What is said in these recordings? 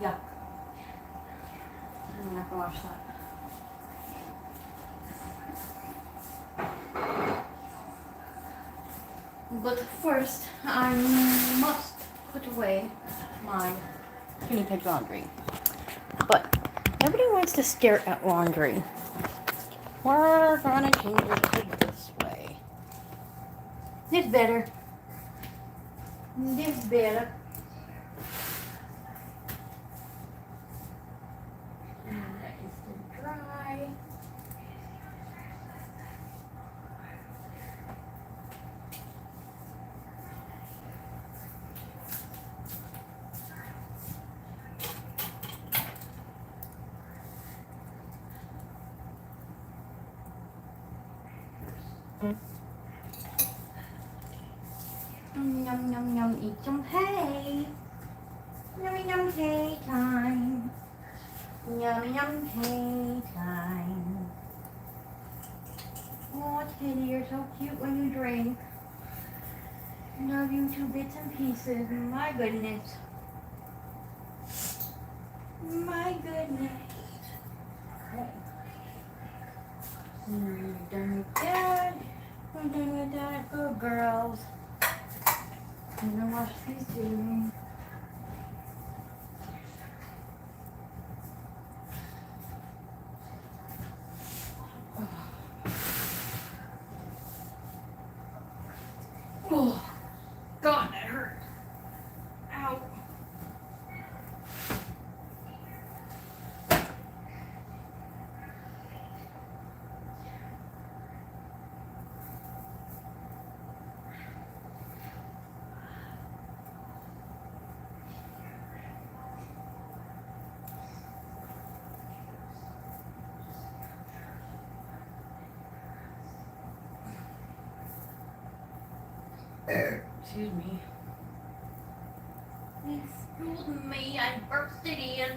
Yuck. I'm gonna have to wash that. But first, I must put away my guinea pig laundry. But nobody wants to stare at laundry. We're gonna change it to this way. This better. This better. And that is to dry. Yum yum yum, eat some hay. Yum yum hay time. Yum yum hay time. Oh, Teddy, you're so cute when you drink. Love you to bits and pieces. My goodness. My goodness. Okay. We're done with that. We're done with that. Good girls. I'm gonna wash these too. Oh, God, that hurt. Ow. Excuse me. Excuse me, I bursted in.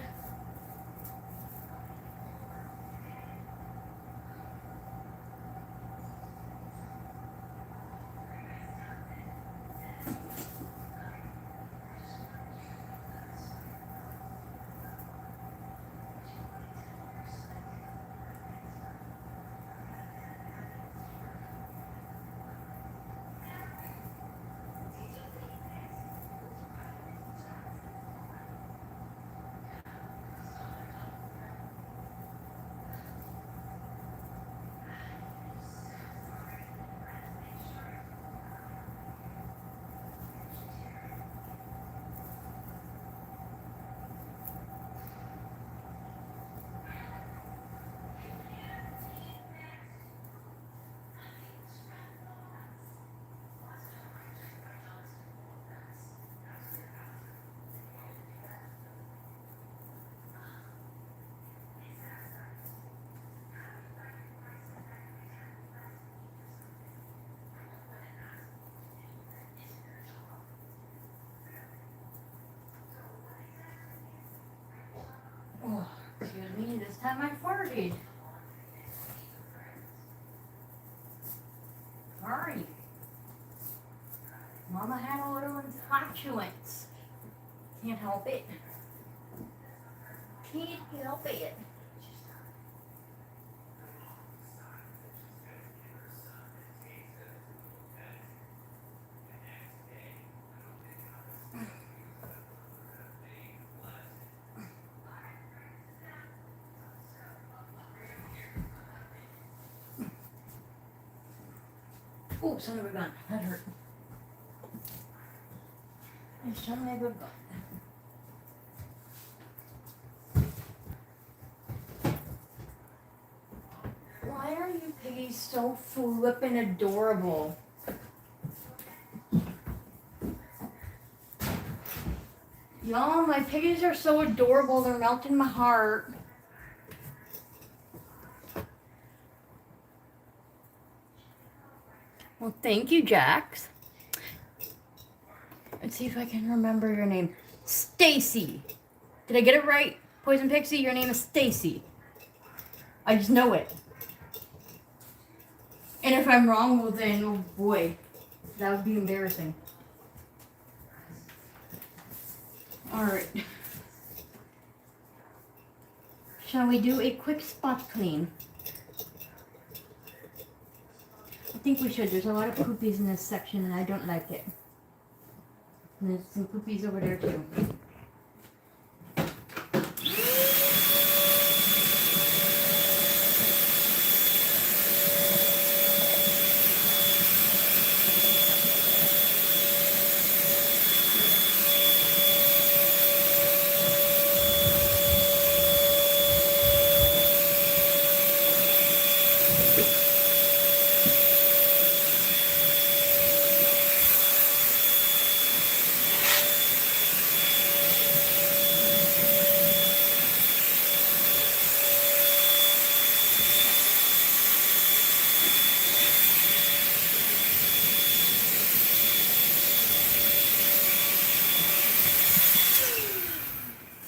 Oh, excuse me, this time I farted. Sorry. Mama had a little flatulence. Can't help it. Can't help it. Oh, son of a gun. That hurt. It's son of a good gun. Why are you piggies so flippin' adorable? Y'all, my piggies are so adorable. They're melting my heart. Well, thank you, Jax. Let's see if I can remember your name. Stacy. Did I get it right? Poison Pixie, your name is Stacy. I just know it. And if I'm wrong, well then, oh boy, that would be embarrassing. Alright. Shall we do a quick spot clean? I think we should. There's a lot of poopies in this section and I don't like it. And there's some poopies over there too.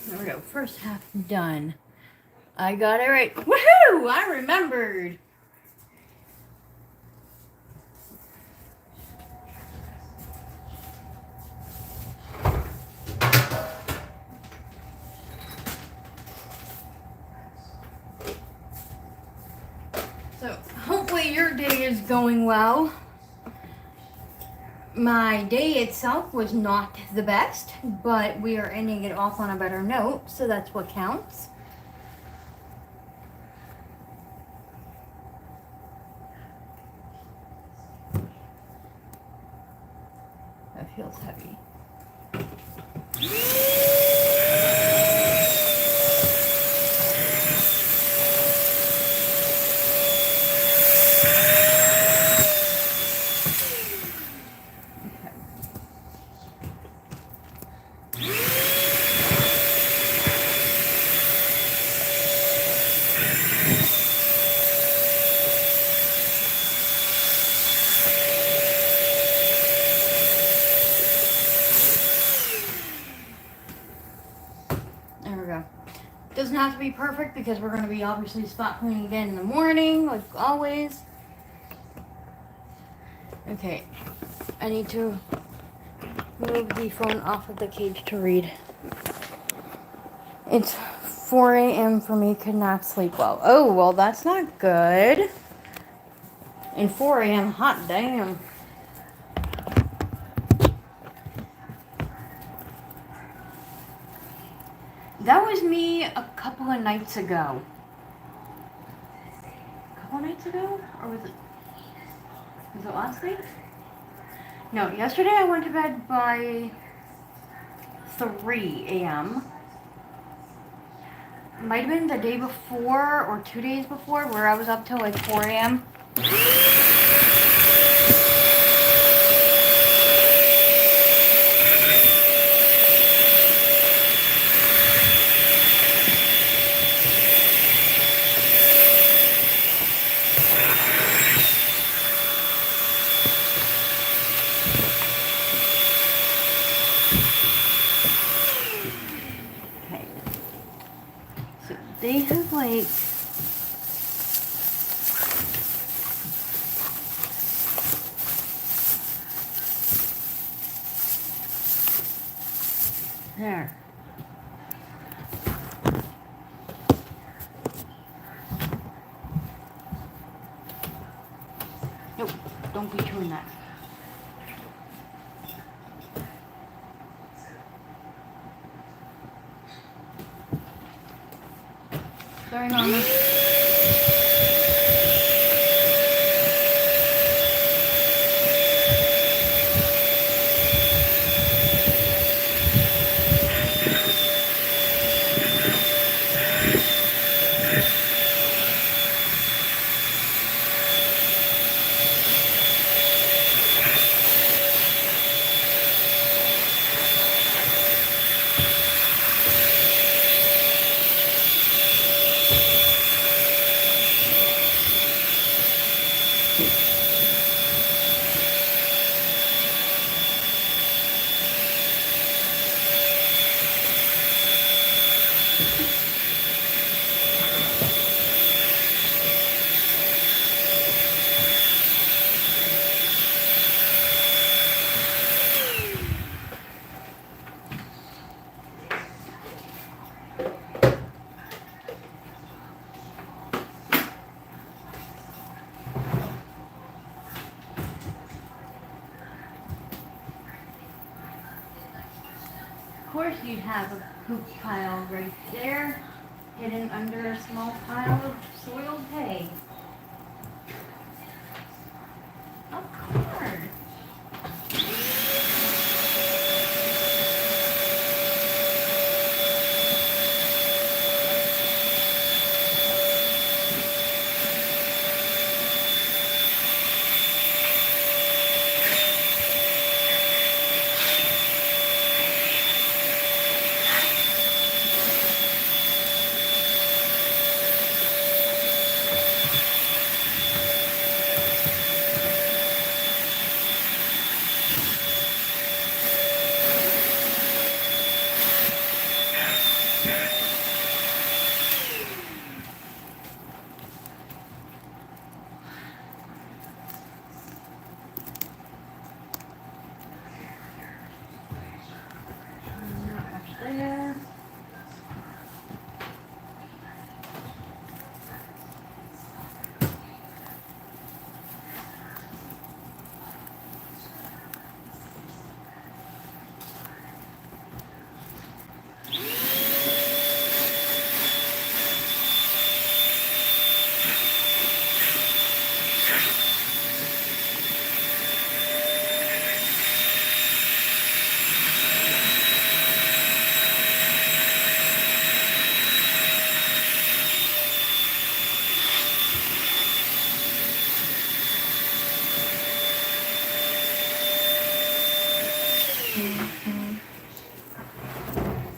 There we go. First half done. I got it right. Woohoo! I remembered. So hopefully your day is going well. My day itself was not the best, but we are ending it off on a better note, so that's what counts. That feels heavy. Doesn't have to be perfect because we're going to be obviously spot cleaning again in the morning, like always. Okay, I need to move the phone off of the cage to read. It's 4 a.m. for me, could not sleep well. Oh, well, that's not good. And 4 a.m., hot damn. That was me a couple of nights ago. A couple of nights ago? Or was it last night? No, yesterday I went to bed by 3 a.m. Might have been the day before or 2 days before where I was up till like 4 a.m. They have like there. Nope, don't be doing that. Sorry, Mama. course, you'd have a poop pile right there, hidden under a small pile of soiled hay. Of course. Not much there.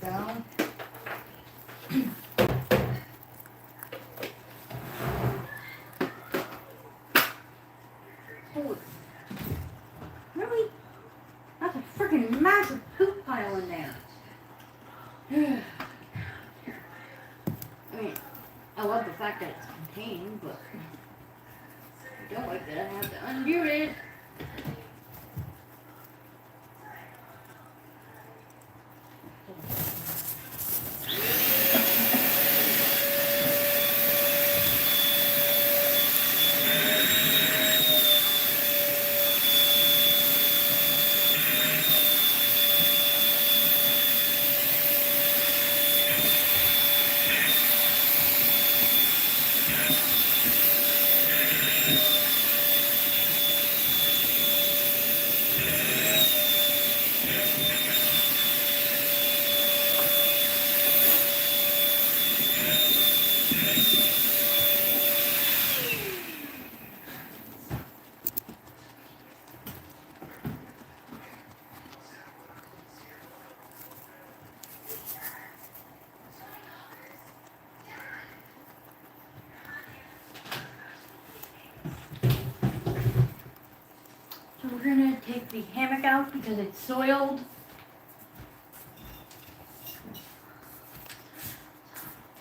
Down. Holy. Really? That's a freaking massive poop pile in there. I mean, I love the fact that it's contained, but I don't like that I have to undo it. So we're gonna take the hammock out because it's soiled.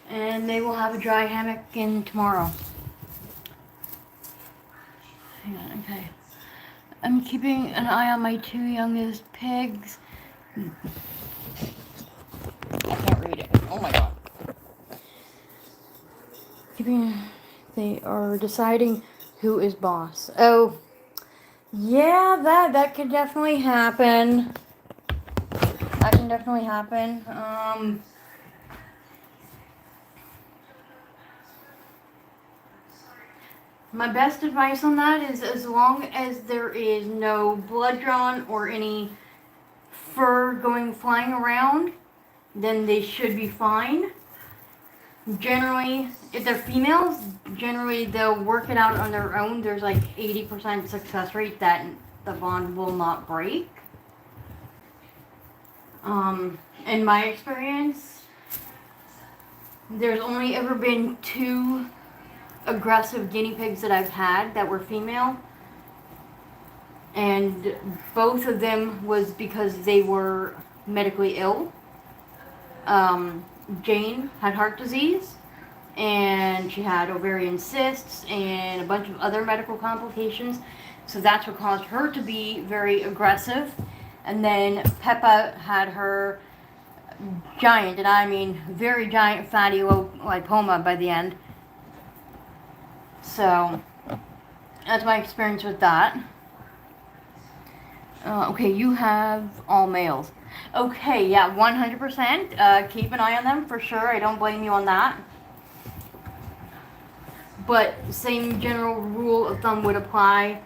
And they will have a dry hammock in tomorrow. Hang on, okay. I'm keeping an eye on my two youngest pigs. I can't read it. Oh my god. They are deciding who is boss. Oh, yeah, that could definitely happen. That can definitely happen. My best advice on that is as long as there is no blood drawn or any fur going flying around, then they should be fine. Generally, if they're females, generally they'll work it out on their own. There's like 80% success rate that the bond will not break. In my experience, there's only ever been 2 aggressive guinea pigs that I've had that were female, and both of them was because they were medically ill. Jane had heart disease, and she had ovarian cysts and a bunch of other medical complications, so that's what caused her to be very aggressive. And then Peppa had her giant, and I mean very giant fatty lipoma by the end. So that's my experience with that. Okay, you have all males. Okay, yeah, 100%. Keep an eye on them for sure. I don't blame you on that. But same general rule of thumb would apply.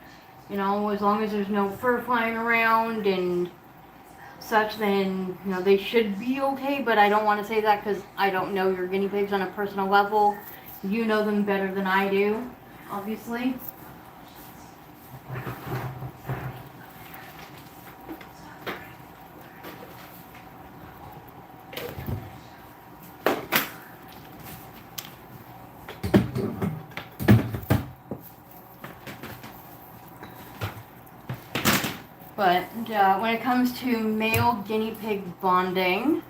You know, as long as there's no fur flying around and such, then, you know, they should be okay. But I don't want to say that because I don't know your guinea pigs on a personal level. You know them better than I do, obviously. But when it comes to male guinea pig bonding,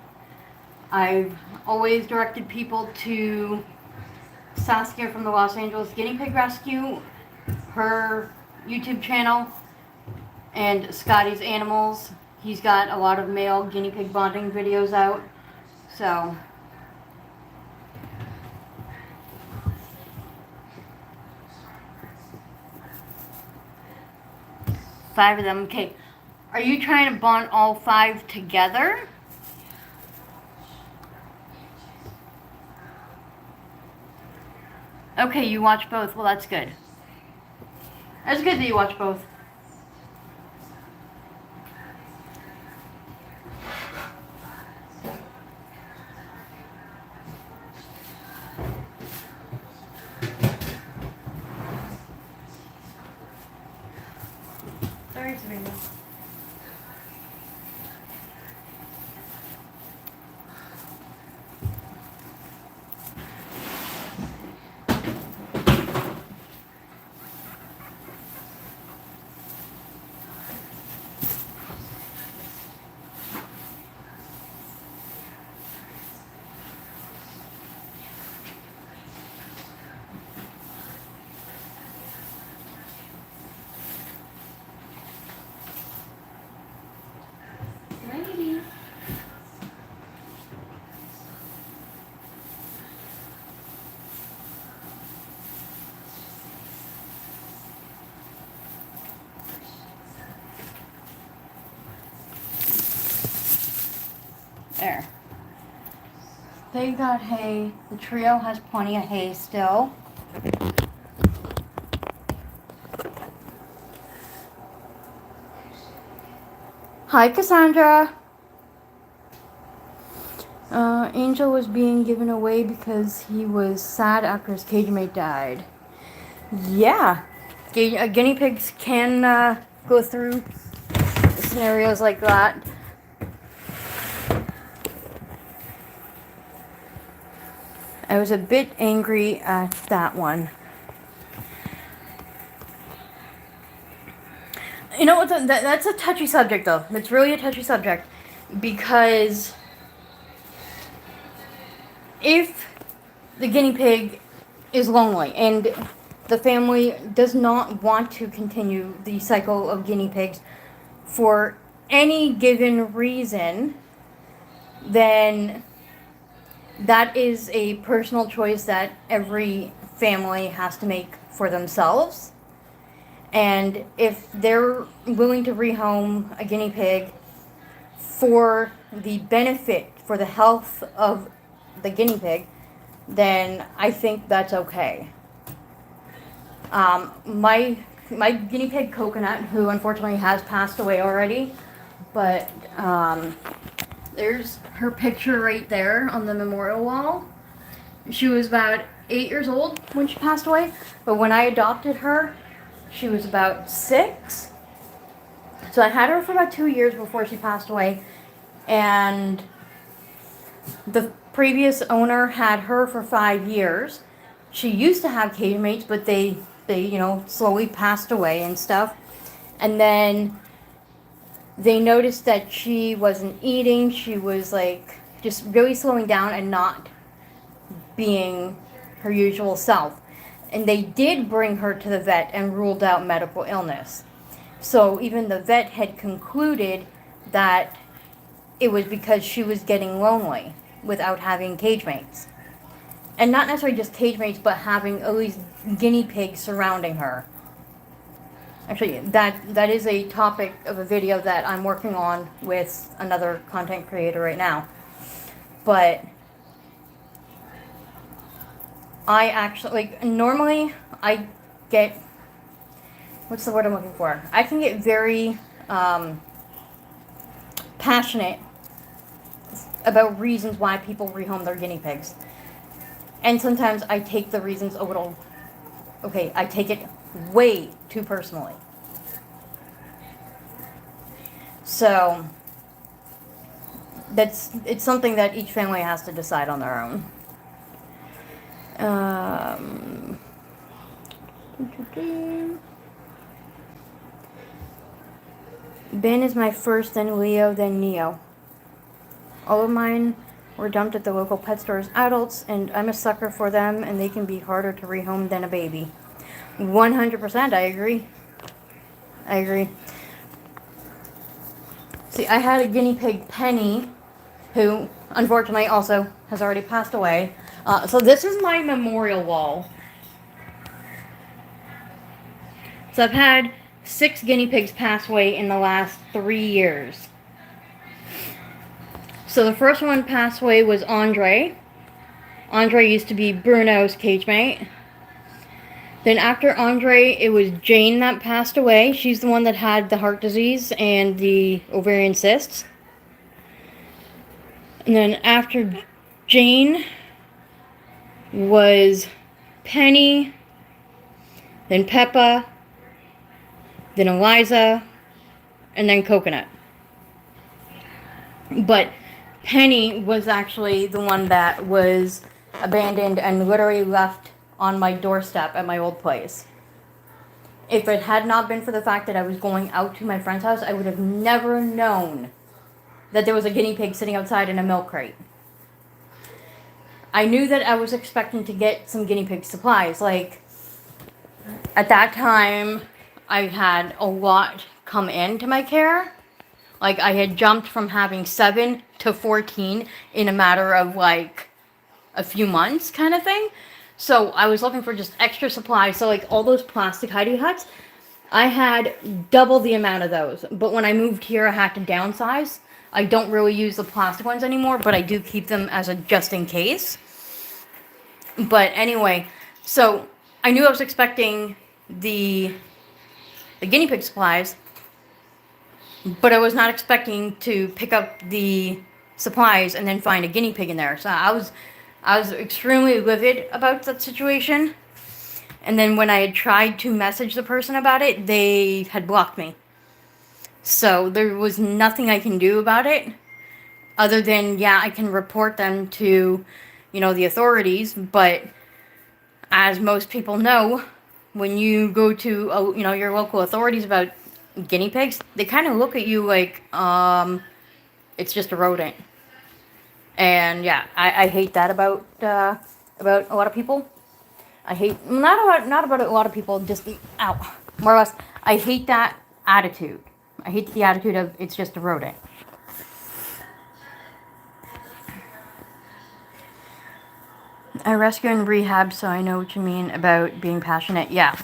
I've always directed people to Saskia from the Los Angeles Guinea Pig Rescue, her YouTube channel, and Scotty's Animals. He's got a lot of male guinea pig bonding videos out. So, five of them. Okay, are you trying to bond all five together? Okay, you watch both. Well, that's good. That's good that you watch both. Sorry, Serena. Lady. There. They got hay. The trio has plenty of hay still. Hi, Cassandra. Angel was being given away because he was sad after his cage mate died. Yeah. Guinea pigs can go through scenarios like that. I was a bit angry at that one. You know what? That's a touchy subject, though. It's really a touchy subject. Because if the guinea pig is lonely and the family does not want to continue the cycle of guinea pigs for any given reason, then that is a personal choice that every family has to make for themselves. And if they're willing to rehome a guinea pig for the benefit, for the health of the guinea pig, then I think that's okay. My guinea pig Coconut, who unfortunately has passed away already, but there's her picture right there on the memorial wall. She was about 8 years old when she passed away, but when I adopted her, she was about 6. So I had her for about 2 years before she passed away, and the previous owner had her for 5 years. She used to have cage mates, but they slowly passed away and stuff. And then they noticed that she wasn't eating. She was like just really slowing down and not being her usual self. And they did bring her to the vet and ruled out medical illness. So even the vet had concluded that it was because she was getting lonely without having cage mates. And not necessarily just cage mates, but having at least guinea pigs surrounding her. Actually, that is a topic of a video that I'm working on with another content creator right now. But I actually, like, normally I get, what's the word I'm looking for? I can get very passionate about reasons why people rehome their guinea pigs. And sometimes I take the reasons a little, okay, I take it way too personally. So, it's something that each family has to decide on their own. Ben is my first, then Leo, then Neo. All of mine were dumped at the local pet store as adults, and I'm a sucker for them, and they can be harder to rehome than a baby. 100%, I agree. I agree. See, I had a guinea pig, Penny, who unfortunately also has already passed away. So this is my memorial wall. So I've had 6 guinea pigs pass away in the last 3 years. So the first one passed away was Andre. Andre used to be Bruno's cage mate. Then after Andre, it was Jane that passed away. She's the one that had the heart disease and the ovarian cysts. And then after Jane was Penny, then Peppa, then Eliza, and then Coconut. But Penny was actually the one that was abandoned and literally left on my doorstep at my old place. If it had not been for the fact that I was going out to my friend's house, I would have never known that there was a guinea pig sitting outside in a milk crate. I knew that I was expecting to get some guinea pig supplies. Like, at that time, I had a lot come into my care. Like, I had jumped from having 7 to 14 in a matter of, like, a few months kind of thing. So I was looking for just extra supplies. So, like, all those plastic hidey huts, I had double the amount of those. But when I moved here, I had to downsize. I don't really use the plastic ones anymore, but I do keep them as a just in case. But anyway, so I knew I was expecting the guinea pig supplies, but I was not expecting to pick up the supplies and then find a guinea pig in there. So I was extremely livid about that situation. And then when I had tried to message the person about it, they had blocked me. So there was nothing I can do about it other than, yeah, I can report them to, the authorities. But as most people know, when you go to, your local authorities about guinea pigs, they kind of look at you like, it's just a rodent. And yeah, I hate that about a lot of people. I hate, not about a lot of people, just, more or less, I hate that attitude. I hate the attitude of, it's just a rodent. I rescue and rehab, so I know what you mean about being passionate. Yeah.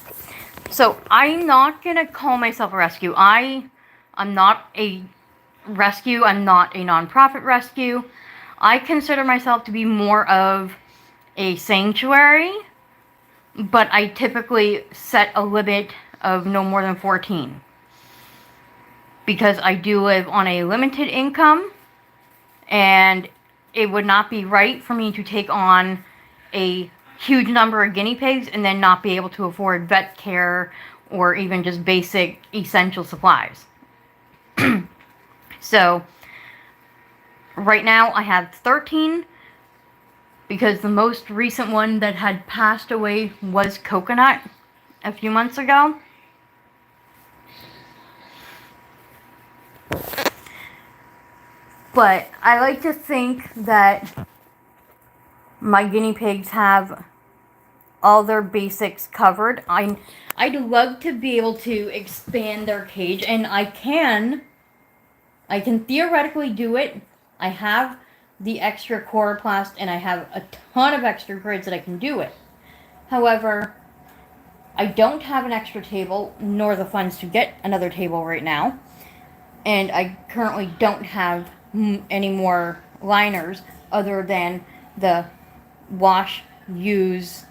So I'm not going to call myself a rescue. I'm not a rescue. I'm not a nonprofit rescue. I consider myself to be more of a sanctuary, but I typically set a limit of no more than 14. Because I do live on a limited income, and it would not be right for me to take on a huge number of guinea pigs and then not be able to afford vet care or even just basic essential supplies. So, right now I have 13 because the most recent one that had passed away was Coconut a few months ago. But I like to think that my guinea pigs have all their basics covered. I'd love to be able to expand their cage, and I can theoretically do it. I have the extra chloroplast, and I have a ton of extra grids that I can do it. However, I don't have an extra table, nor the funds to get another table right now. And I currently don't have any more liners other than the wash, use,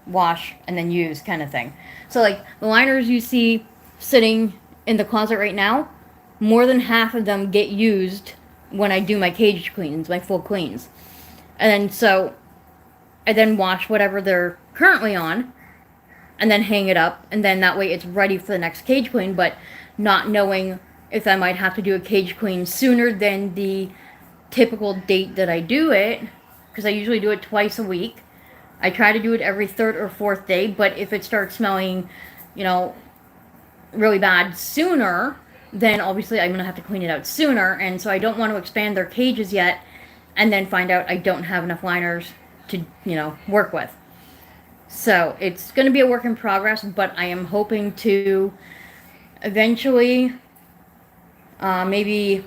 wash, and then use kind of thing. So, like, the liners you see sitting in the closet right now, more than half of them get used when I do my cage cleans, my full cleans. And then, so, I then wash whatever they're currently on, and then hang it up, and then that way it's ready for the next cage clean, but not knowing if I might have to do a cage clean sooner than the typical date that I do it, because I usually do it twice a week. I try to do it every third or fourth day, but if it starts smelling, you know, really bad sooner, then obviously I'm going to have to clean it out sooner, and so I don't want to expand their cages yet and then find out I don't have enough liners to, you know, work with. So it's going to be a work in progress, but I am hoping to eventually maybe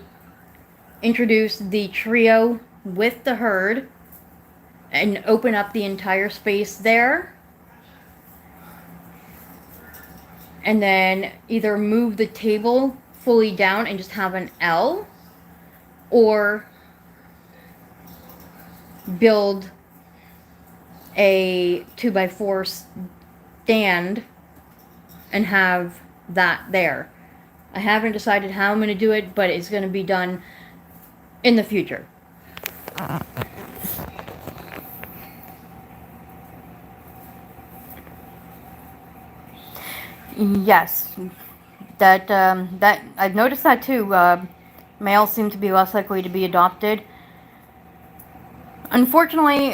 introduce the trio with the herd and open up the entire space there. And then either move the table fully down and just have an L, or build a 2x4 stand and have that there. I haven't decided how I'm going to do it, but it's going to be done in the future. Yes, that I've noticed that too. Males seem to be less likely to be adopted. Unfortunately,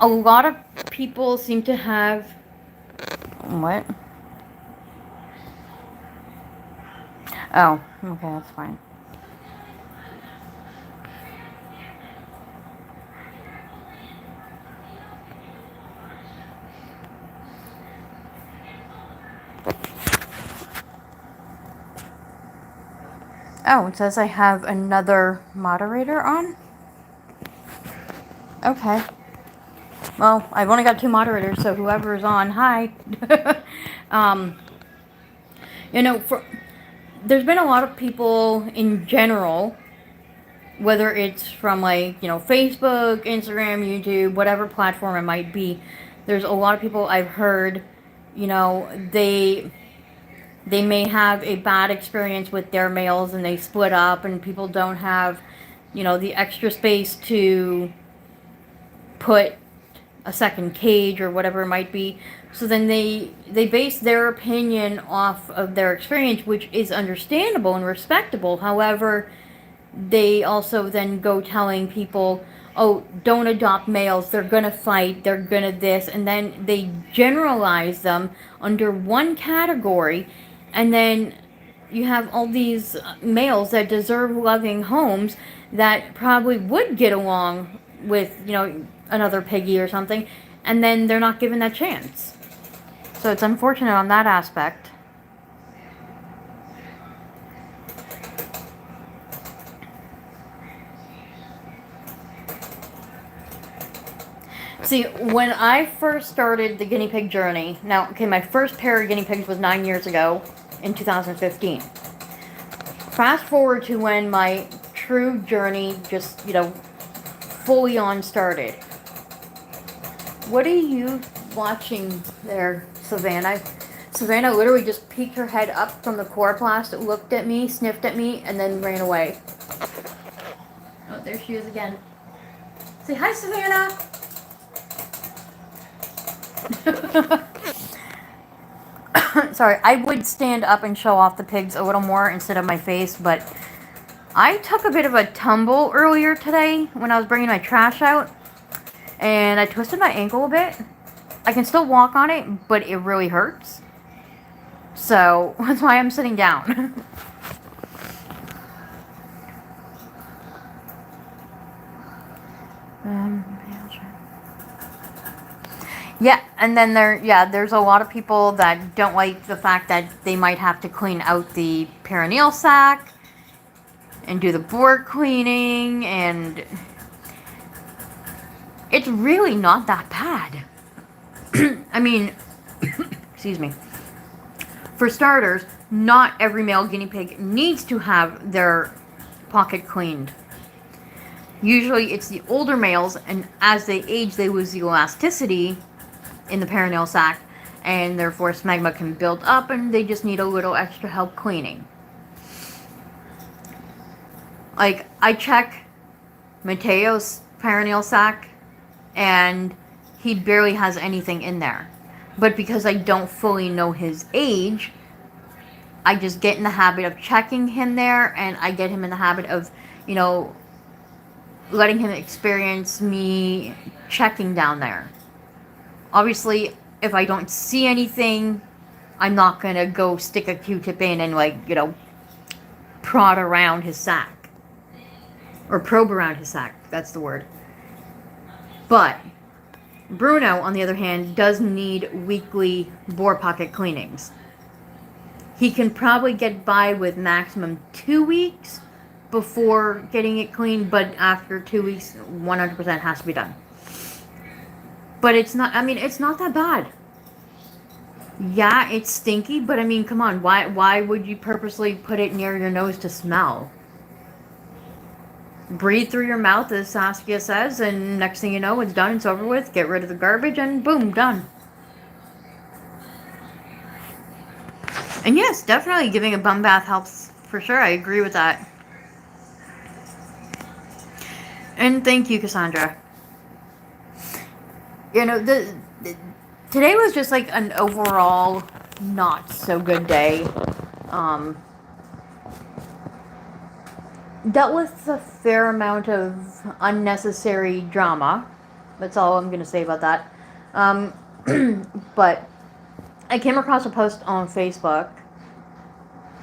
a lot of people seem to have what? Oh, okay, that's fine. Oh, it says I have another moderator on? Okay. Well, I've only got 2 moderators, so whoever's on, hi. You know, there's been a lot of people in general, whether it's from, like, you know, Facebook, Instagram, YouTube, whatever platform it might be, there's a lot of people I've heard, you know, they may have a bad experience with their males and they split up and people don't have, you know, the extra space to put a second cage or whatever it might be. So then they base their opinion off of their experience, which is understandable and respectable. However, they also then go telling people, oh, don't adopt males, they're gonna fight, they're gonna this, and then they generalize them under one category, and then you have all these males that deserve loving homes that probably would get along with, you know, another piggy or something, and then they're not given that chance. So it's unfortunate on that aspect. See, when I first started the guinea pig journey, now, okay, my first pair of guinea pigs was 9 years ago in 2015. Fast forward to when my true journey just, you know, fully on started. What are you watching there, Savannah? Savannah literally just peeked her head up from the chloroplast, looked at me, sniffed at me, and then ran away. Oh, there she is again. Say hi, Savannah! Sorry, I would stand up and show off the pigs a little more instead of my face, but I took a bit of a tumble earlier today when I was bringing my trash out, and I twisted my ankle a bit. I can still walk on it, but it really hurts. So, that's why I'm sitting down. Yeah, and then there's a lot of people that don't like the fact that they might have to clean out the perineal sac and do the board cleaning, and it's really not that bad. I mean, excuse me. For starters, not every male guinea pig needs to have their pocket cleaned. Usually it's the older males, and as they age, they lose the elasticity in the perineal sac, and therefore smegma can build up, and they just need a little extra help cleaning. Like, I check Mateo's perineal sac, and he barely has anything in there. But because I don't fully know his age, I just get in the habit of checking him there, and I get him in the habit of, you know, letting him experience me checking down there. Obviously, if I don't see anything, I'm not going to go stick a Q-tip in and, like, you know, prod around his sac. Or probe around his sac, that's the word. But Bruno, on the other hand, does need weekly bore pocket cleanings. He can probably get by with maximum 2 weeks before getting it cleaned, but after 2 weeks, 100% has to be done. But it's not, I mean, it's not that bad. Yeah, it's stinky, but I mean, come on, why would you purposely put it near your nose to smell? Breathe through your mouth, as Saskia says, and next thing you know, it's done, it's over with, get rid of the garbage, and boom, done. And yes, definitely giving a bum bath helps, for sure, I agree with that. And thank you, Cassandra. You know, today was just like an overall not so good day. Dealt with a fair amount of unnecessary drama. That's all I'm going to say about that. But I came across a post on Facebook,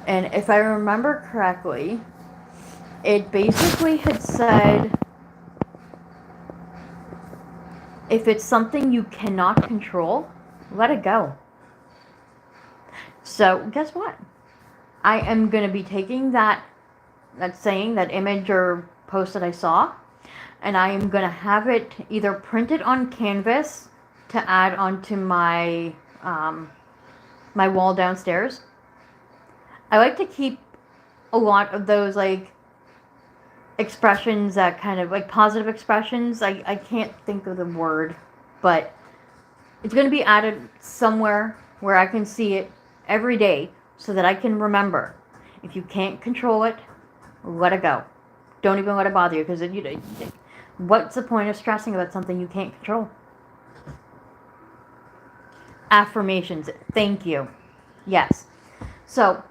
and if I remember correctly, it basically had said, if it's something you cannot control, let it go. So, guess what? I am going to be taking that saying, that image or post that I saw, and I am going to have it either printed on canvas to add onto my my wall downstairs. I like to keep a lot of those, like, expressions that kind of, like, positive expressions. I can't think of the word, but it's going to be added somewhere where I can see it every day so that I can remember. If you can't control it, let it go. Don't even let it bother you, because what's the point of stressing about something you can't control? Affirmations. Thank you. Yes. So,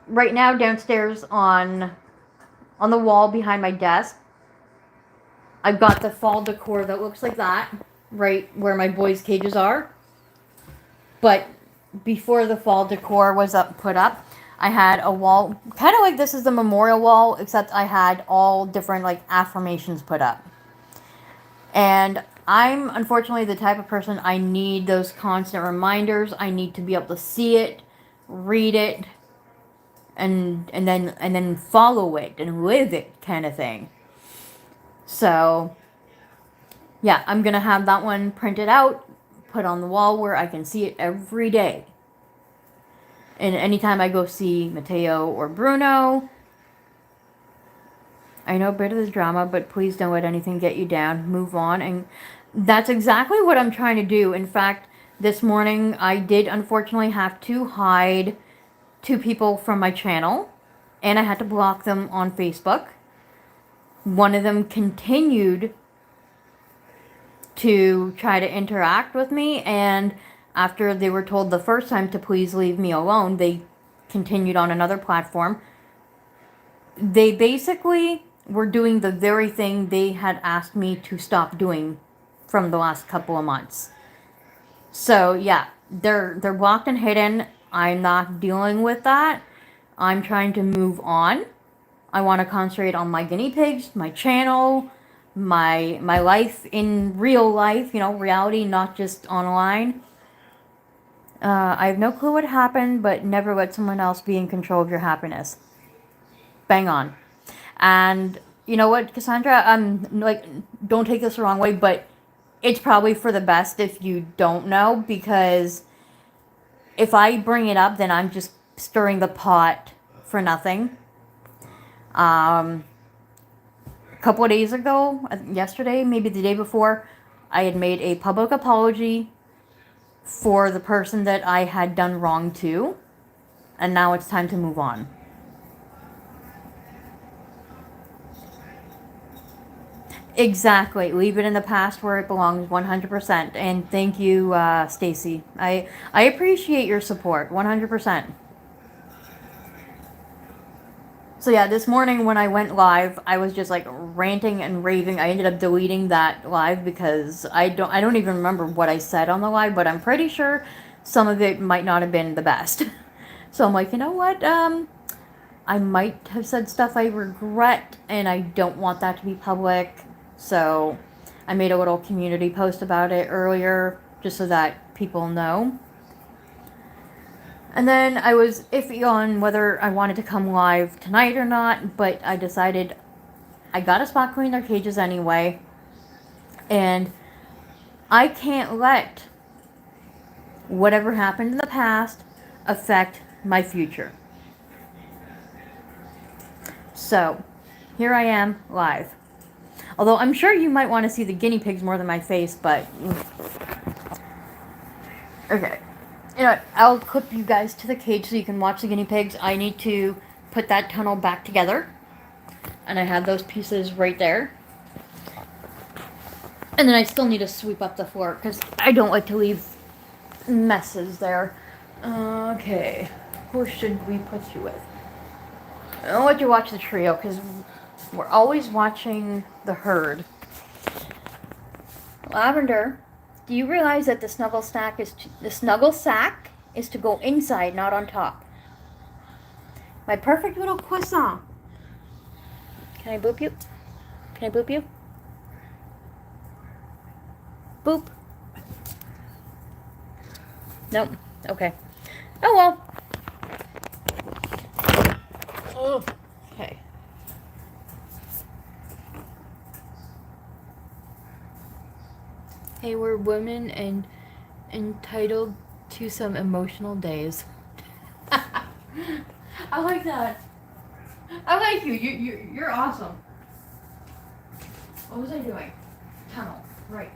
right now downstairs on the wall behind my desk, I've got the fall decor that looks like that, right where my boys' cages are. But before the fall decor was put up, I had a wall, kind of like this is the memorial wall, except I had all different, like, affirmations put up. And I'm unfortunately the type of person, I need those constant reminders. I need to be able to see it, read it, and then follow it and live it, kind of thing. So yeah, I'm gonna have that one printed out, put on the wall where I can see it every day. And anytime I go see Mateo or Bruno, I know a bit of the drama, but please don't let anything get you down. Move on. And that's exactly what I'm trying to do. In fact, this morning I did unfortunately have to hide 2 people from my channel, and I had to block them on Facebook. One of them continued to try to interact with me, and after they were told the first time to please leave me alone, they continued on another platform. They basically were doing the very thing they had asked me to stop doing from the last couple of months. So yeah, they're blocked and hidden. I'm not dealing with that. I'm trying to move on. I want to concentrate on my guinea pigs, my channel, my life in real life, you know, reality, not just online. I have no clue what happened, but never let someone else be in control of your happiness. Bang on. And you know what, Cassandra, like, don't take this the wrong way, but it's probably for the best if you don't know, because if I bring it up, then I'm just stirring the pot for nothing. A couple of days ago, yesterday, maybe the day before, I had made a public apology for the person that I had done wrong to, and now it's time to move on. Exactly. Leave it in the past where it belongs, 100%. And thank you, Stacy. I appreciate your support, 100%. So yeah, this morning when I went live, I was just like ranting and raving. I ended up deleting that live because I don't even remember what I said on the live, but I'm pretty sure some of it might not have been the best. So I'm like, you know what? I might have said stuff I regret, and I don't want that to be public. So I made a little community post about it earlier, just so that people know. And then I was iffy on whether I wanted to come live tonight or not, but I decided I gotta spot clean their cages anyway. And I can't let whatever happened in the past affect my future. So, here I am, live. Although I'm sure you might want to see the guinea pigs more than my face, but... Okay. You know what? I'll clip you guys to the cage so you can watch the guinea pigs. I need to put that tunnel back together. And I have those pieces right there. And then I still need to sweep up the floor because I don't like to leave messes there. Okay. Who should we put you with? I'll let you watch the trio because we're always watching the herd. Lavender, do you realize that the snuggle sack is to go inside, not on top? My perfect little croissant. Can I boop you? Can I boop you? Boop. Nope. Okay. Oh well. Oh. Okay. Hey, we're women and entitled to some emotional days. I like that. I like you. You're awesome. What was I doing? Tunnel. Right.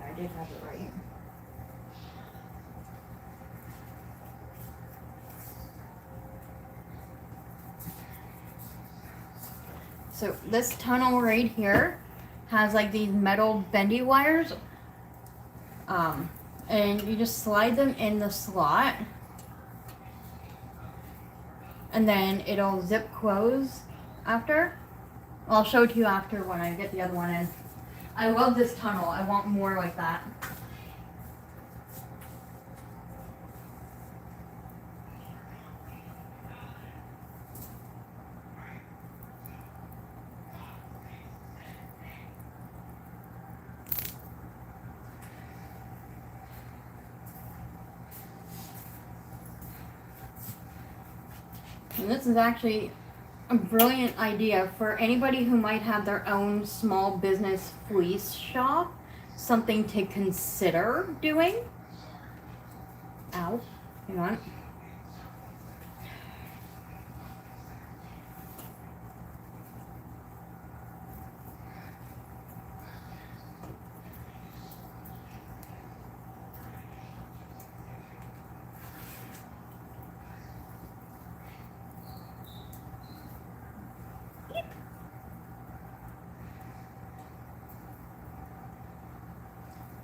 I did have it right. So this tunnel right here has like these metal bendy wires. And you just slide them in the slot. And then it'll zip close after. I'll show it to you after when I get the other one in. I love this tunnel. I want more like that. And this is actually a brilliant idea for anybody who might have their own small business fleece shop. Something to consider doing. Ow. Hang on.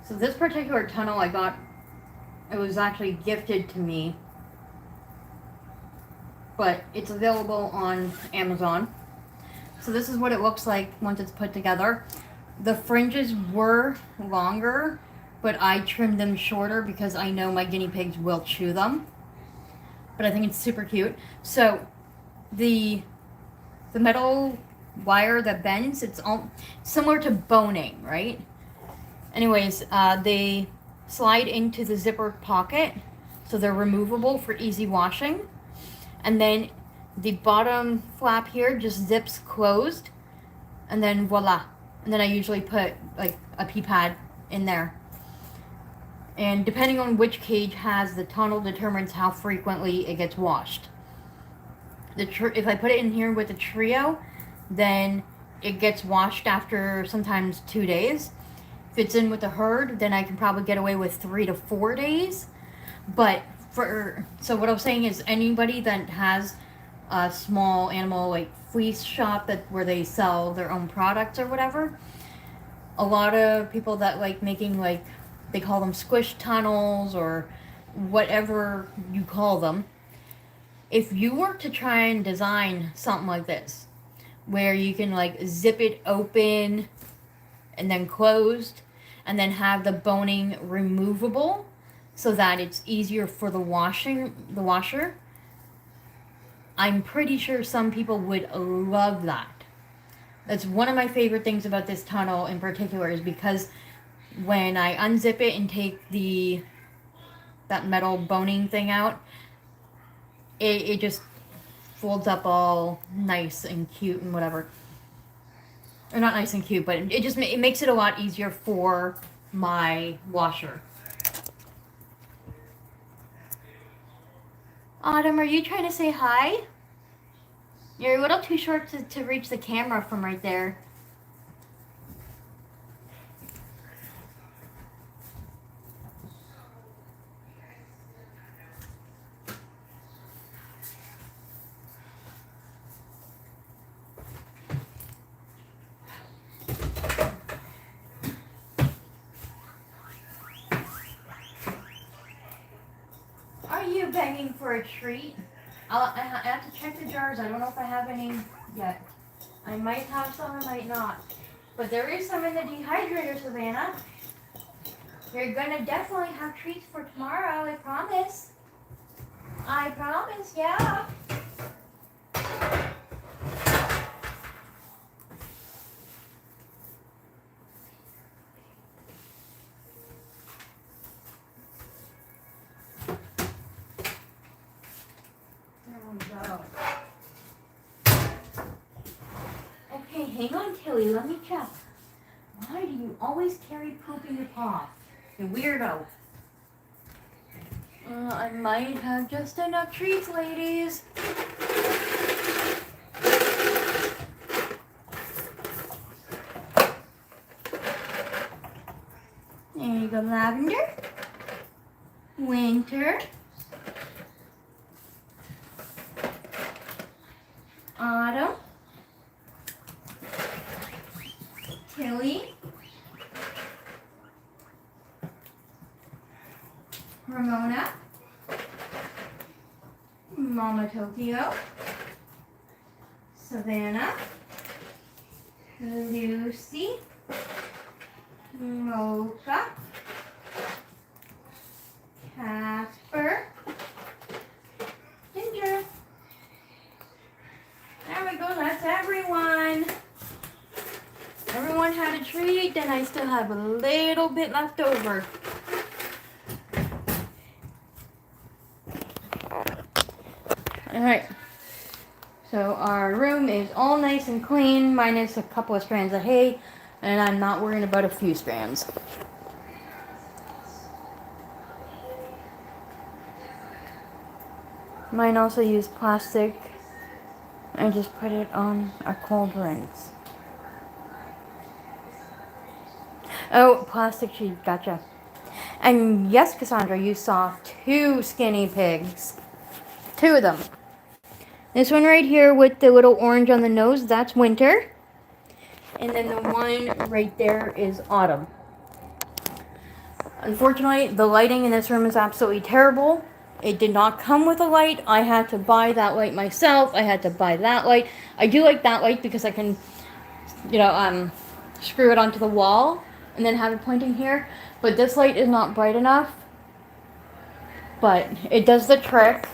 So this particular tunnel I got, it was actually gifted to me, but it's available on Amazon. So this is what it looks like once it's put together. The fringes were longer, but I trimmed them shorter because I know my guinea pigs will chew them. But I think it's super cute. So the metal wire that bends, it's all similar to boning, right? Anyways, they slide into the zipper pocket, so they're removable for easy washing. And then the bottom flap here just zips closed, and then voila. And then I usually put like a pee pad in there. And depending on which cage has the tunnel determines how frequently it gets washed. If I put it in here with the trio, then it gets washed after sometimes 2 days. If it's in with the herd, then I can probably get away with 3 to 4 days. But so what I was saying is anybody that has a small animal like fleece shop where they sell their own products or whatever, a lot of people that like making like, they call them squish tunnels or whatever you call them. If you were to try and design something like this, where you can like zip it open and then closed, and then have the boning removable so that it's easier for the washer, I'm pretty sure some people would love that. That's one of my favorite things about this tunnel in particular, is because when I unzip it and take that metal boning thing out, it just folds up all nice and cute and whatever. Or not nice and cute, but it makes it a lot easier for my washer. Autumn, are you trying to say hi? You're a little too short to reach the camera from right there. Are you begging for a treat? I have to check the jars. I don't know if I have any yet. I might have some, I might not. But there is some in the dehydrator, Savannah. You're gonna definitely have treats for tomorrow, I promise. I promise, yeah. Okay, hang on, Tilly. Let me check. Why do you always carry poop in your paw? You weirdo. I might have just enough treats, ladies. There you go, Lavender. Winter. Autumn. Tilly. Ramona. Mama Tokyo. Savannah. Lucy. Mocha. Casper. Ginger. There we go, that's everyone. Everyone had a treat, and I still have a little bit left over. Alright, so our room is all nice and clean, minus a couple of strands of hay, and I'm not worrying about a few strands. Mine also use plastic. I just put it on a cold rinse. Oh, plastic sheet, gotcha. And yes, Cassandra, you saw 2 skinny pigs. 2 of them. This one right here with the little orange on the nose, that's Winter. And then the one right there is Autumn. Unfortunately, the lighting in this room is absolutely terrible. It did not come with a light. I had to buy that light myself. I had to buy that light. I do like that light because I can, screw it onto the wall and then have it pointing here. But this light is not bright enough. But it does the trick.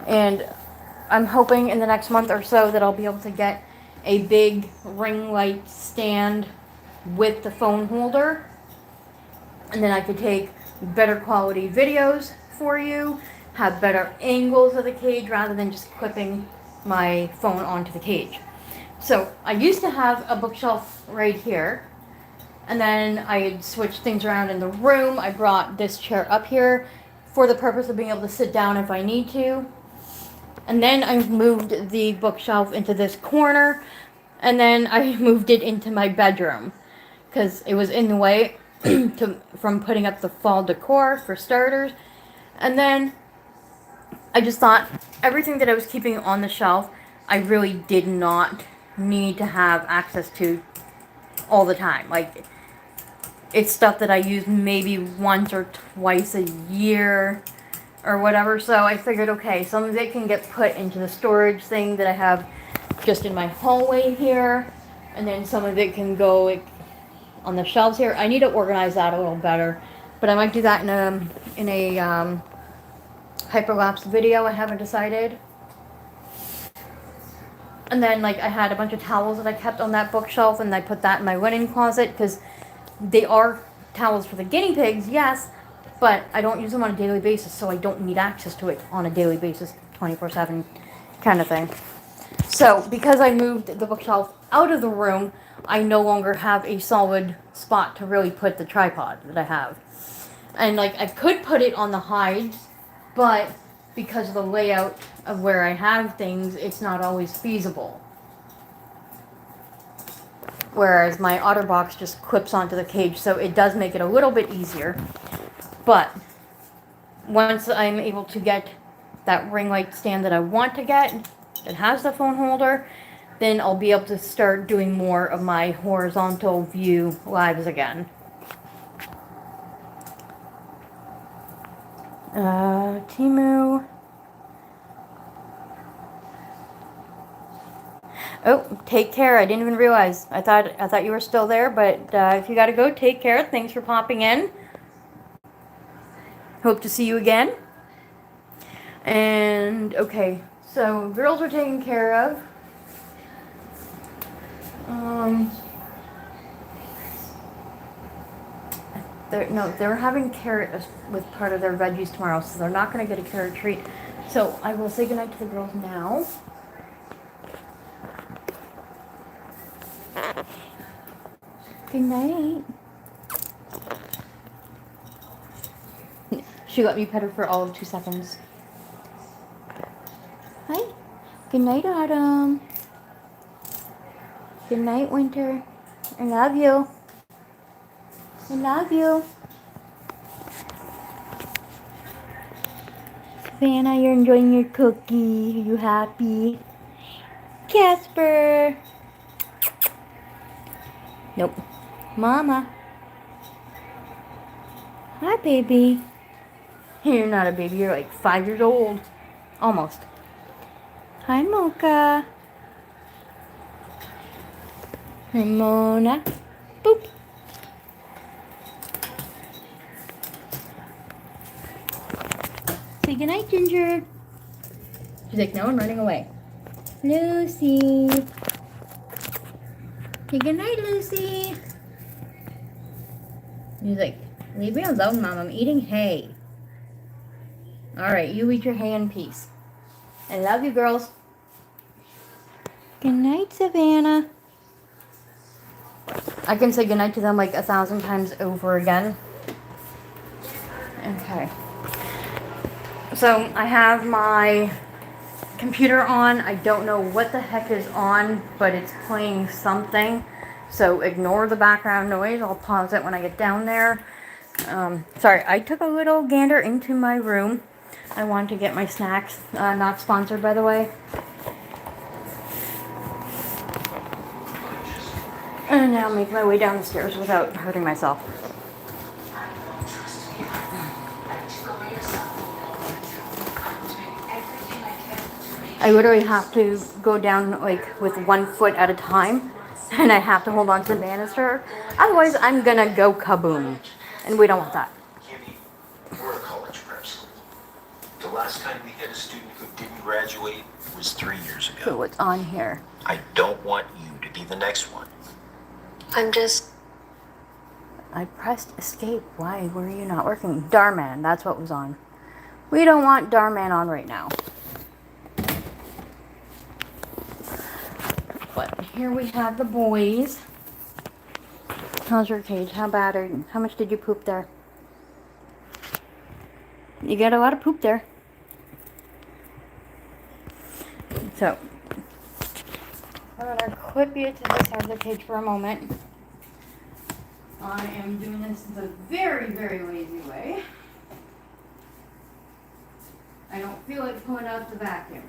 And I'm hoping in the next month or so that I'll be able to get a big ring light stand with the phone holder. And then I could take better quality videos for you, have better angles of the cage rather than just clipping my phone onto the cage. So I used to have a bookshelf right here, and then I had switched things around in the room. I brought this chair up here for the purpose of being able to sit down if I need to. And then I moved the bookshelf into this corner, and then I moved it into my bedroom because it was in the way from putting up the fall decor for starters. And then I just thought everything that I was keeping on the shelf, I really did not need to have access to all the time. Like, it's stuff that I use maybe once or twice a year or whatever. So I figured, okay, some of it can get put into the storage thing that I have just in my hallway here, and then some of it can go like on the shelves here. I need to organize that a little better, but I might do that in a hyperlapse video. I haven't decided. And then, like, I had a bunch of towels that I kept on that bookshelf, and I put that in my linen closet because they are towels for the guinea pigs, yes, but I don't use them on a daily basis, so I don't need access to it on a daily basis, 24/7 kind of thing. So, because I moved the bookshelf out of the room, I no longer have a solid spot to really put the tripod that I have. And, like, I could put it on the hides, but because of the layout of where I have things, it's not always feasible. Whereas my OtterBox just clips onto the cage, so it does make it a little bit easier. But once I'm able to get that ring light stand that I want to get, that has the phone holder, then I'll be able to start doing more of my horizontal view lives again. Timu. Oh, take care. I didn't even realize. I thought you were still there, but if you gotta go, take care. Thanks for popping in. Hope to see you again. And okay, so girls are taken care of. They're having carrot with part of their veggies tomorrow, so they're not going to get a carrot treat. So I will say goodnight to the girls now. Good night. She let me pet her for all of 2 seconds. Hi. Good night, Autumn. Good night, Winter. I love you. I love you. Savannah, you're enjoying your cookie. Are you happy? Casper. Nope. Mama. Hi, baby. You're not a baby. You're like 5 years old. Almost. Hi, Mocha. Ramona. Boop. Say goodnight, Ginger. She's like, no, I'm running away. Lucy. Say goodnight, Lucy. He's like, leave me alone, Mom. I'm eating hay. Alright, you eat your hay in peace. I love you, girls. Good night, Savannah. I can say goodnight to them like 1,000 times over again. Okay. So I have my computer on. I don't know what the heck is on, but it's playing something. So ignore the background noise. I'll pause it when I get down there. Sorry, I took a little gander into my room. I wanted to get my snacks. Not sponsored, by the way. And now make my way down the stairs without hurting myself. I literally have to go down like with 1 foot at a time and I have to hold on to the banister. Otherwise, I'm gonna go kaboom, and we don't want that. Kimmy, we're a college prep school. The last time we had a student who didn't graduate was 3 years So ago. what's on here? I don't want you to be the next one. I pressed escape. Why were you not working? Darman, that's what was on. We don't want Darman on right now. But here we have the boys. How's your cage? How bad are you? How much did you poop there? You got a lot of poop there. So, I'm gonna clip you to this side of the cage for a moment. I am doing this the very, very lazy way. I don't feel like pulling out the vacuum.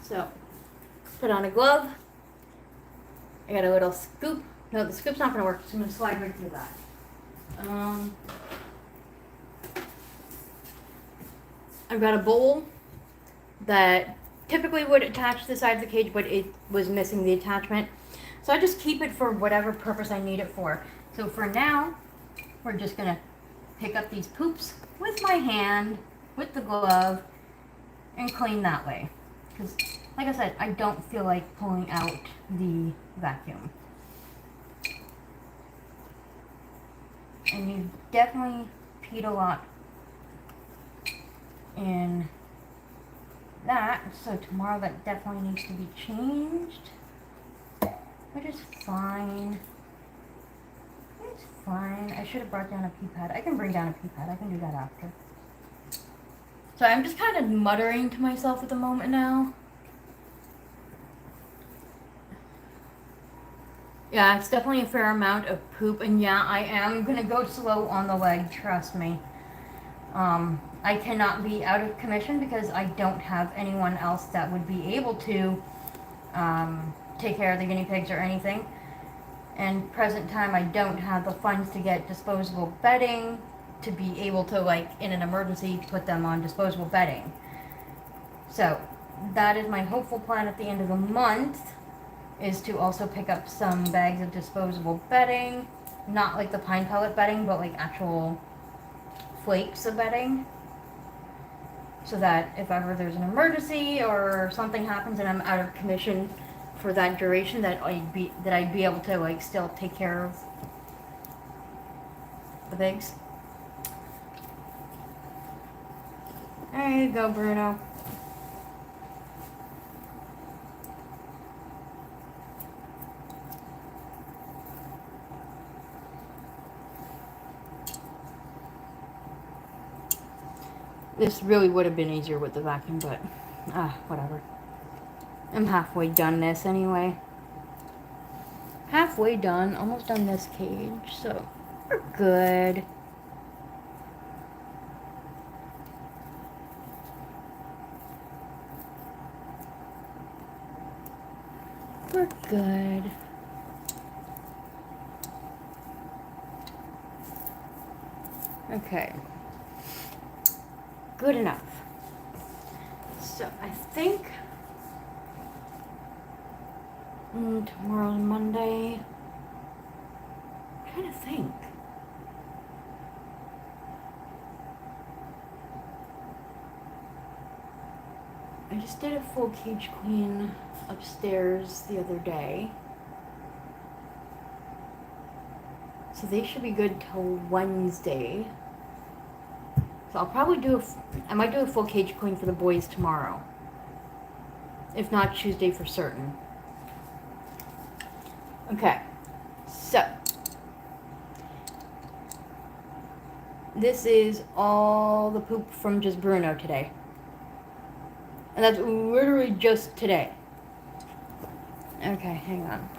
So, put on a glove. I got a little scoop. No, the scoop's not gonna work, so I'm gonna slide right through that. I've got a bowl that typically would attach to the side of the cage, but it was missing the attachment. So I just keep it for whatever purpose I need it for. So for now, we're just gonna pick up these poops with my hand, with the glove, and clean that way. Because, like I said, I don't feel like pulling out the vacuum. And you definitely peed a lot in that, so tomorrow that definitely needs to be changed, which is fine. It's fine. I should have brought down a pee pad. I can bring down a pee pad. I can do that after. So I'm just kind of muttering to myself at the moment now. Yeah, it's definitely a fair amount of poop, and yeah, I am gonna go slow on the leg, trust me. I cannot be out of commission because I don't have anyone else that would be able to take care of the guinea pigs or anything. And present time, I don't have the funds to get disposable bedding to be able to, like, in an emergency, put them on disposable bedding. So that is my hopeful plan at the end of the month, is to also pick up some bags of disposable bedding, not like the pine pellet bedding, but like actual flakes of bedding, so that if ever there's an emergency or something happens and I'm out of commission for that duration, that I'd be able to, like, still take care of the pigs. There you go, Bruno. This really would have been easier with the vacuum, but whatever. I'm halfway done this anyway. Halfway done, almost done this cage, so we're good. We're good. Okay. Good enough. So I think tomorrow's Monday. I'm trying to think. I just did a full cage clean upstairs the other day. So they should be good till Wednesday. So I'll probably I might do a full cage clean for the boys tomorrow. If not, Tuesday for certain. Okay, so this is all the poop from just Bruno today. And that's literally just today. Okay, hang on.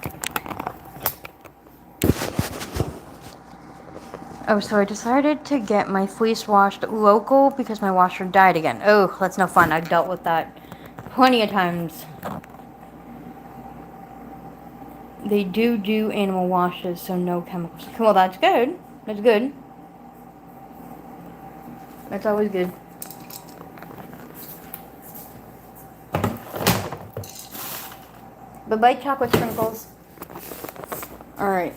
Oh, so I decided to get my fleece washed local because my washer died again. Oh, that's no fun. I've dealt with that plenty of times. They do animal washes, so no chemicals. Well, that's good. That's good. That's always good. Bye-bye, chocolate sprinkles. Alright.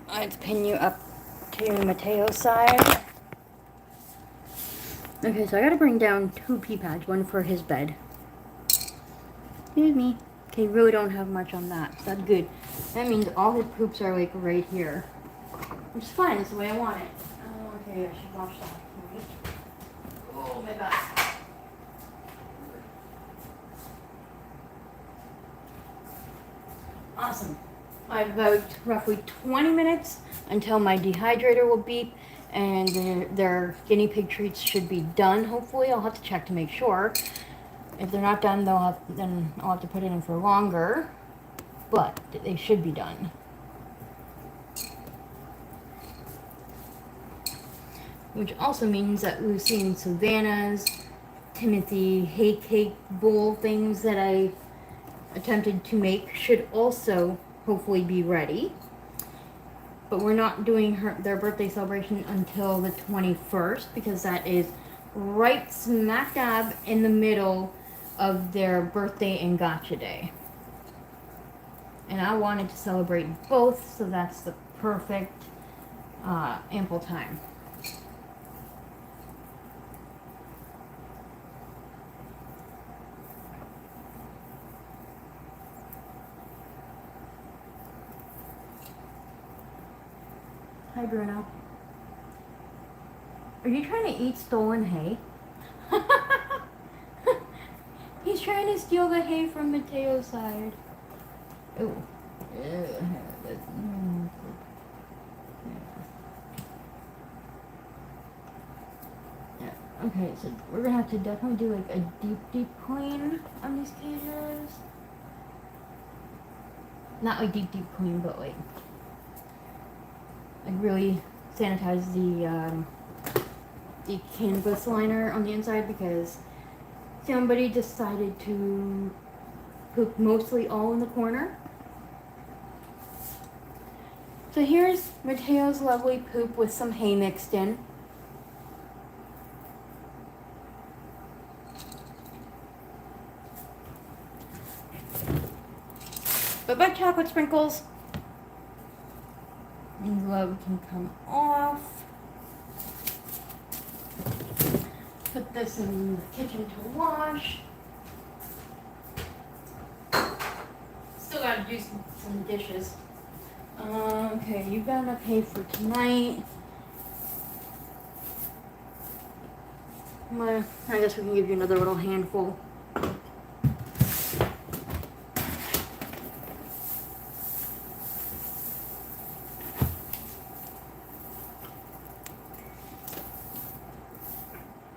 Let's pin you up to Mateo's side. Okay, so I gotta bring down 2 pee pads, one for his bed. Excuse me. Okay, really don't have much on that. So that's good. That means all his poops are like right here. Which is fine, it's the way I want it. Oh, okay, I should wash that. Right. Oh, my back. Awesome. I have about roughly 20 minutes until my dehydrator will beep and their guinea pig treats should be done. Hopefully, I'll have to check to make sure. If they're not done, then I'll have to put it in for longer. But they should be done. Which also means that Lucy and Savannah's Timothy hay cake bowl things that I attempted to make should also hopefully be ready. But we're not doing their birthday celebration until the 21st because that is right smack dab in the middle of their birthday and gotcha day. And I wanted to celebrate both, so that's the perfect ample time. Hi, Bruno. Are you trying to eat stolen hay? He's trying to steal the hay from Mateo's side. Ooh. Yeah. Okay, so we're gonna have to definitely do like a deep clean on these cages. Not like deep clean, but like really sanitize the canvas liner on the inside because somebody decided to poop mostly all in the corner. So here's Mateo's lovely poop with some hay mixed in. Bye-bye, chocolate sprinkles. And glove can come off. Put this in the kitchen to wash. Still gotta do some dishes. Okay, you got enough hay for tonight. I guess we can give you another little handful.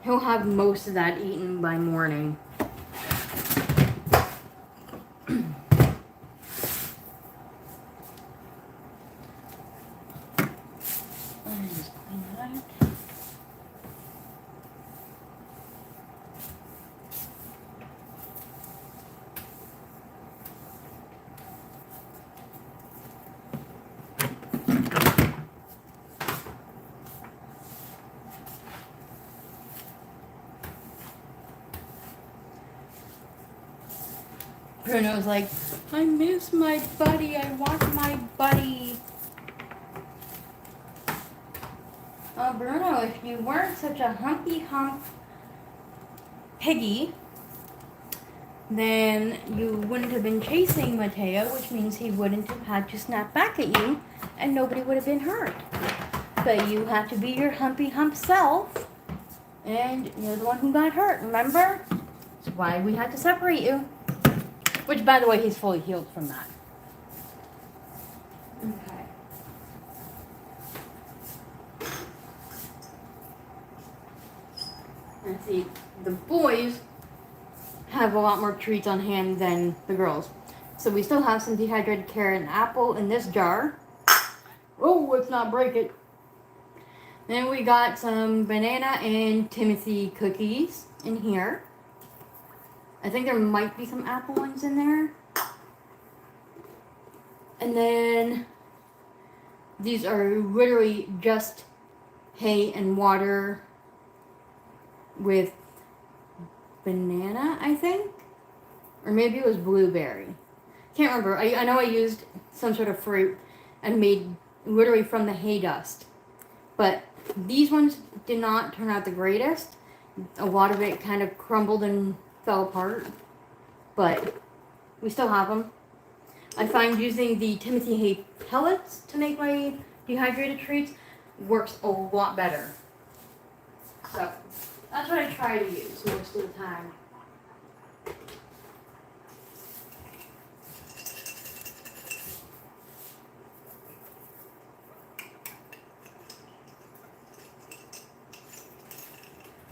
He'll have most of that eaten by morning. Bruno's like, I miss my buddy. I want my buddy. Oh, Bruno, if you weren't such a humpy hump piggy, then you wouldn't have been chasing Mateo, which means he wouldn't have had to snap back at you, and nobody would have been hurt. But you have to be your humpy hump self, and you're the one who got hurt, remember? That's why we had to separate you. Which, by the way, he's fully healed from that. Okay. Let's see. The boys have a lot more treats on hand than the girls. So we still have some dehydrated carrot and apple in this jar. Oh, let's not break it. Then we got some banana and Timothy cookies in here. I think there might be some apple ones in there. And then these are literally just hay and water with banana, I think. Or maybe it was blueberry. Can't remember. I know I used some sort of fruit and made literally from the hay dust. But these ones did not turn out the greatest. A lot of it kind of crumbled and fell apart. But we still have them. I find using the Timothy hay pellets to make my dehydrated treats works a lot better. So that's what I try to use most of the time.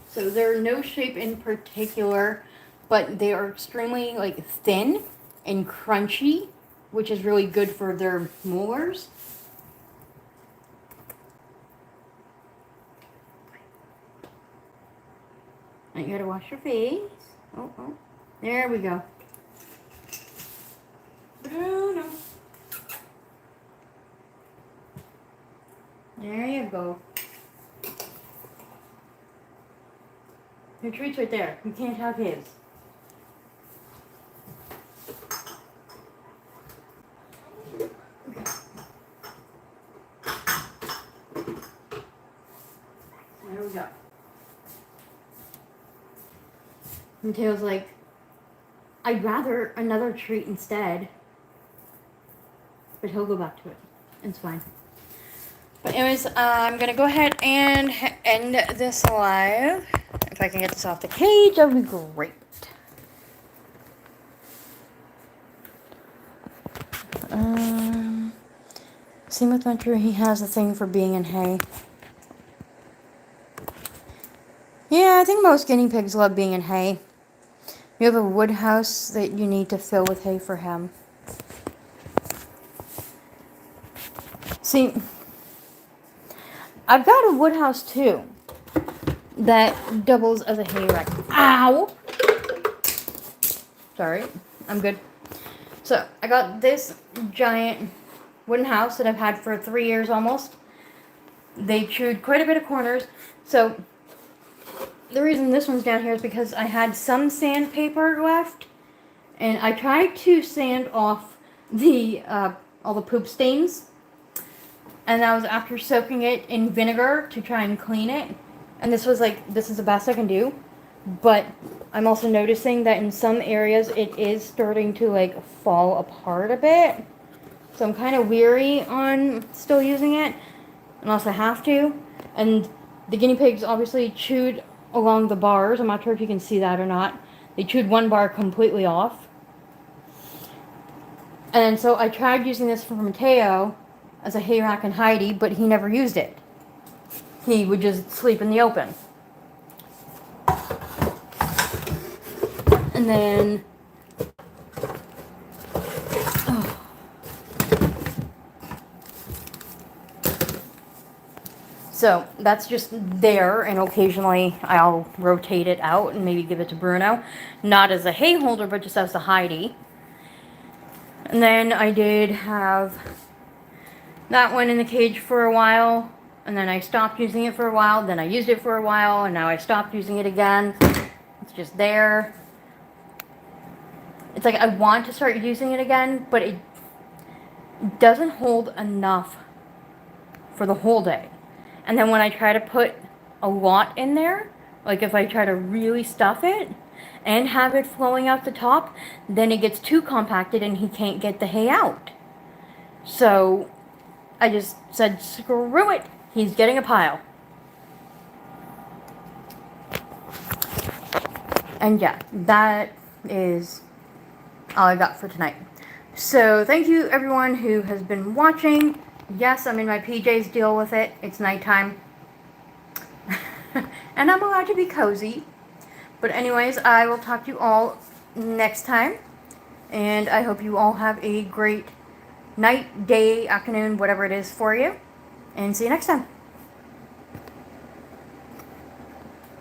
So they're no shape in particular, but they are extremely like thin and crunchy, which is really good for their molars. And you gotta wash your face. Oh, there we go. Bruno. There you go. Your treat's right there. You can't have his. There we go. Mateo's like, I'd rather another treat instead. But he'll go back to it. It's fine. But anyways, I'm going to go ahead and end this live. If I can get this off the cage, that would be great. Same with Venture, he has a thing for being in hay. Yeah, I think most guinea pigs love being in hay. You have a wood house that you need to fill with hay for him. See, I've got a wood house too that doubles as a hay rack. Ow! Sorry, I'm good. So, I got this giant wooden house that I've had for 3 years almost. They chewed quite a bit of corners. So, the reason this one's down here is because I had some sandpaper left. And I tried to sand off the all the poop stains. And that was after soaking it in vinegar to try and clean it. And this was like, this is the best I can do. But I'm also noticing that in some areas it is starting to like fall apart a bit. So I'm kind of weary on still using it. Unless I have to. And the guinea pigs obviously chewed along the bars. I'm not sure if you can see that or not. They chewed one bar completely off. And so I tried using this for Mateo as a hay rack and Heidi, but he never used it. He would just sleep in the open. And then so that's just there, and occasionally I'll rotate it out and maybe give it to Bruno. Not as a hay holder, but just as a Heidi. And then I did have that one in the cage for a while, and then I stopped using it for a while, then I used it for a while, and now I stopped using it again. It's just there. It's like I want to start using it again, but it doesn't hold enough for the whole day. And then when I try to put a lot in there, like if I try to really stuff it and have it flowing out the top, then it gets too compacted and he can't get the hay out. So I just said, screw it. He's getting a pile. And yeah, that is all I got for tonight. So thank you everyone who has been watching. Yes, I'm in my PJs, deal with it. It's nighttime. And I'm allowed to be cozy. But anyways, I will talk to you all next time. And I hope you all have a great night, day, afternoon, whatever it is for you. And see you next time.